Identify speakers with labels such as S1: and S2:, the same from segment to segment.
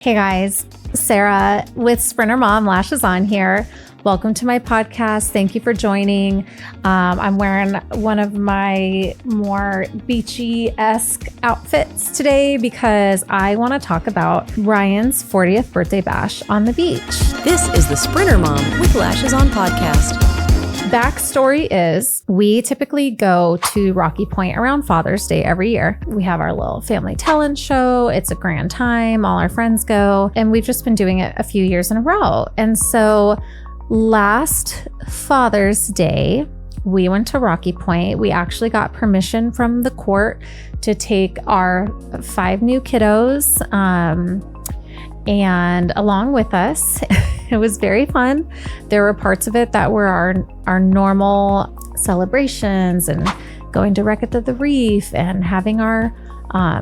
S1: Hey guys, Sara with Sprinter Mom Lashes On here. Welcome to my podcast. Thank you for joining. I'm wearing one of my more beachy-esque outfits today because I want to talk about Ryan's 40th birthday bash on the beach.
S2: This is the Sprinter Mom with Lashes On podcast.
S1: Backstory is we typically go to Rocky Point around Father's Day every year. We have our little family talent show. It's a grand time. All our friends go, and we've just been doing it a few years in a row. And so last Father's Day, we went to Rocky Point. We actually got permission from the court to take our 5 new kiddos and along with us. It was very fun. There were parts of it that were our normal celebrations and going to Wreck It to the Reef and having our,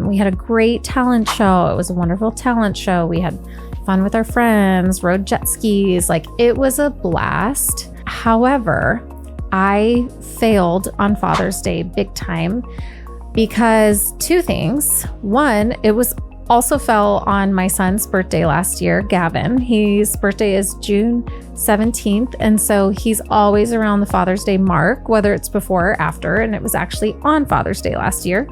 S1: we had a great talent show. It was a wonderful talent show. We had fun with our friends, rode jet skis. Like, it was a blast. However, I failed on Father's Day big time because 2 things. One, it was also fell on my son's birthday last year, Gavin. His birthday is June 17th. And so he's always around the Father's Day mark, whether it's before or after. And it was actually on Father's Day last year.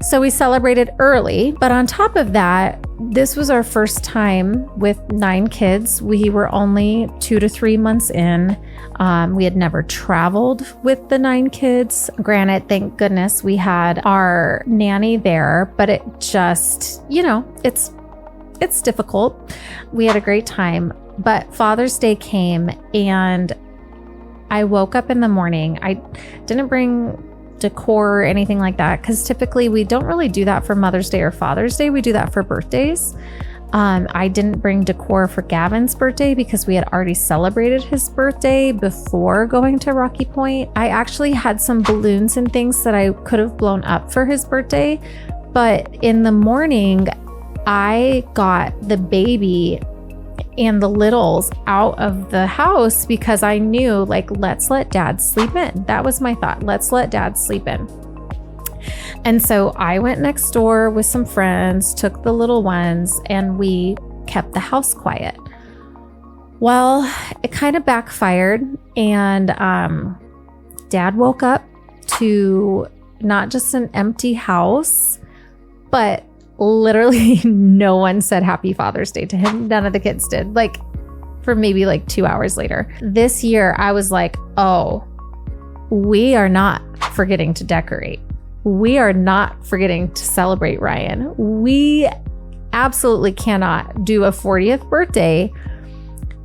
S1: So we celebrated early. But on top of that, this was our first time with 9 kids. We were only 2 to 3 months in. We had never traveled with the 9 kids. Granted, thank goodness we had our nanny there, but it just, it's difficult. We had a great time, but Father's Day came and I woke up in the morning. I didn't bring decor or anything like that because typically we don't really do that for Mother's Day or Father's Day. We do that for birthdays. I didn't bring decor for Gavin's birthday because we had already celebrated his birthday before going to Rocky Point. I actually had some balloons and things that I could have blown up for his birthday, but in the morning I got the baby and the littles out of the house because I knew, let's let dad sleep in. That was my thought. Let's let dad sleep in. And so I went next door with some friends, took the little ones, and we kept the house quiet. Well, it kind of backfired, and dad woke up to not just an empty house, but literally no one said Happy Father's Day to him. None of the kids did, for maybe 2 hours later. This year, I was like, oh, we are not forgetting to decorate. We are not forgetting to celebrate Ryan. We absolutely cannot do a 40th birthday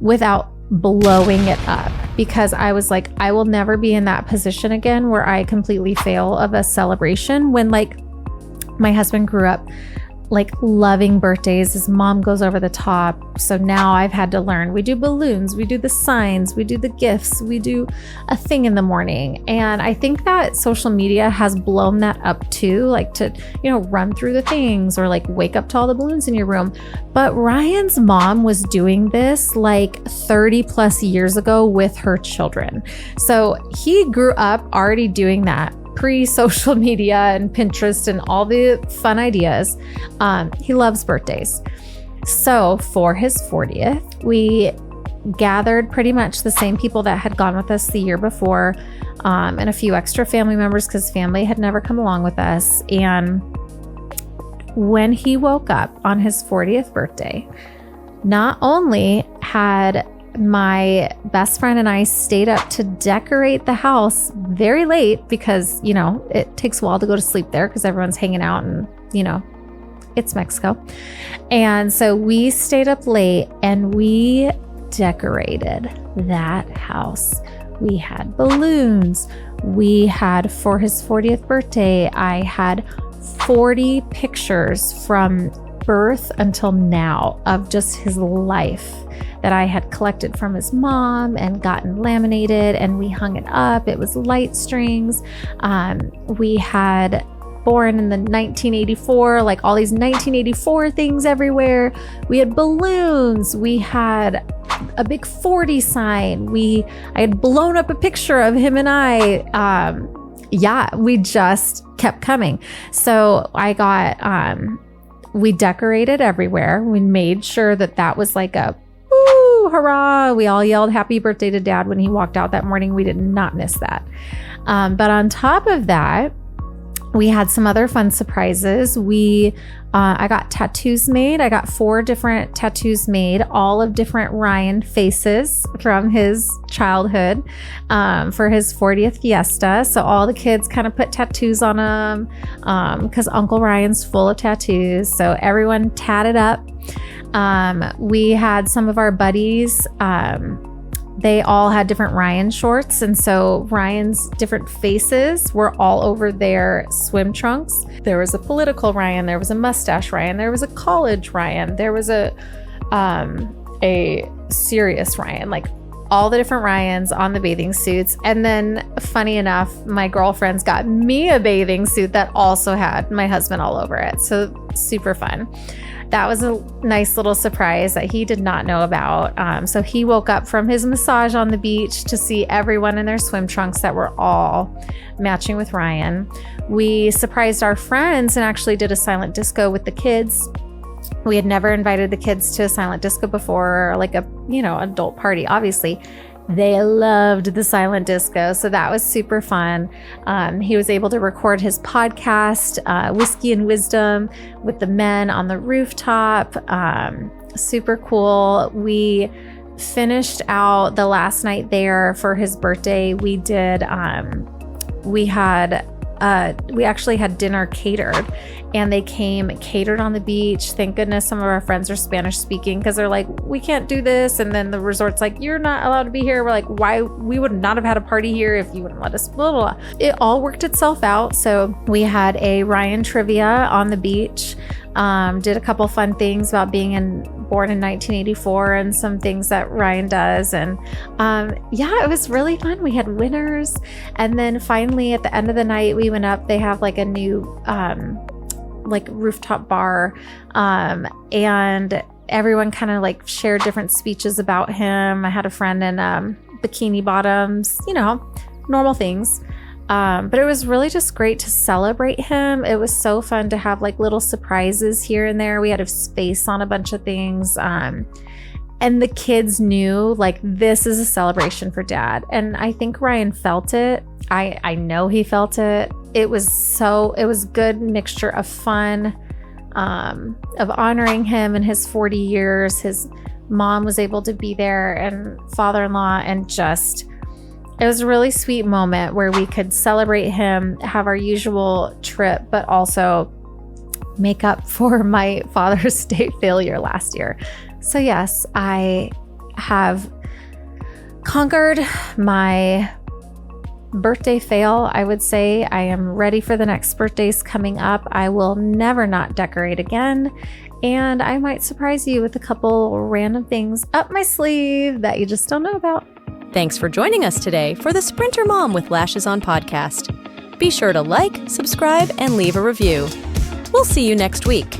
S1: without blowing it up, because I was like, I will never be in that position again where I completely fail of a celebration when my husband grew up loving birthdays. His mom goes over the top. So now I've had to learn. We do balloons, we do the signs, we do the gifts, we do a thing in the morning. And I think that social media has blown that up too, to, run through the things or wake up to all the balloons in your room. But Ryan's mom was doing this 30 plus years ago with her children. So he grew up already doing that pre-social media and Pinterest and all the fun ideas. He loves birthdays. So for his 40th, we gathered pretty much the same people that had gone with us the year before, and a few extra family members because family had never come along with us. And when he woke up on his 40th birthday, not only had my best friend and I stayed up to decorate the house very late because, it takes a while to go to sleep there because everyone's hanging out and, it's Mexico. And so we stayed up late and we decorated that house. We had balloons. We had, for his 40th birthday, I had 40 pictures from birth until now of just his life that I had collected from his mom and gotten laminated, and we hung it up. It was light strings. We had born in the 1984, all these 1984 things everywhere. We had balloons. We had a big 40 sign. I had blown up a picture of him and I. We just kept coming. So I got We decorated everywhere. We made sure that was like a woo, hurrah. We all yelled happy birthday to Dad when he walked out that morning. We did not miss that. But on top of that, we had some other fun surprises. I got tattoos made. I got 4 different tattoos made, all of different Ryan faces from his childhood for his 40th fiesta. So all the kids kind of put tattoos on them because Uncle Ryan's full of tattoos. So everyone tatted up. We had some of our buddies. They all had different Ryan shorts. And so Ryan's different faces were all over their swim trunks. There was a political Ryan. There was a mustache Ryan. There was a college Ryan. There was a serious Ryan, like all the different Ryans on the bathing suits. And then funny enough, my girlfriends got me a bathing suit that also had my husband all over it. So super fun. That was a nice little surprise that he did not know about. So he woke up from his massage on the beach to see everyone in their swim trunks that were all matching with Ryan. We surprised our friends and actually did a silent disco with the kids. We had never invited the kids to a silent disco before, or like a, adult party. Obviously, they loved the silent disco. So that was super fun. He was able to record his podcast, Whiskey and Wisdom, with the men on the rooftop. Super cool. We finished out the last night there for his birthday. We actually had dinner catered, and they came catered on the beach. Thank goodness some of our friends are Spanish speaking, because they're like, we can't do this. And then the resort's like, you're not allowed to be here. We're like, why? We would not have had a party here if you wouldn't let us, blah, blah, blah. It all worked itself out. So we had a Ryan trivia on the beach. Did a couple fun things about being born in 1984 and some things that Ryan does. And it was really fun. We had winners. And then finally at the end of the night, we went up. They have like a new rooftop bar. And everyone kind of like shared different speeches about him. I had a friend in bikini bottoms, normal things. But it was really just great to celebrate him. It was so fun to have like little surprises here and there. We had a space on a bunch of things. And the kids knew like this is a celebration for Dad. And I think Ryan felt it. I know he felt it. It was good mixture of fun, of honoring him and his 40 years. His mom was able to be there, and father-in-law, and it was a really sweet moment where we could celebrate him, have our usual trip, but also make up for my Father's Day failure last year. So yes, I have conquered my birthday fail. I would say I am ready for the next birthdays coming up. I will never not decorate again. And I might surprise you with a couple random things up my sleeve that you just don't know about.
S2: Thanks for joining us today for the Sprinter Mom with Lashes On podcast. Be sure to like, subscribe, and leave a review. We'll see you next week.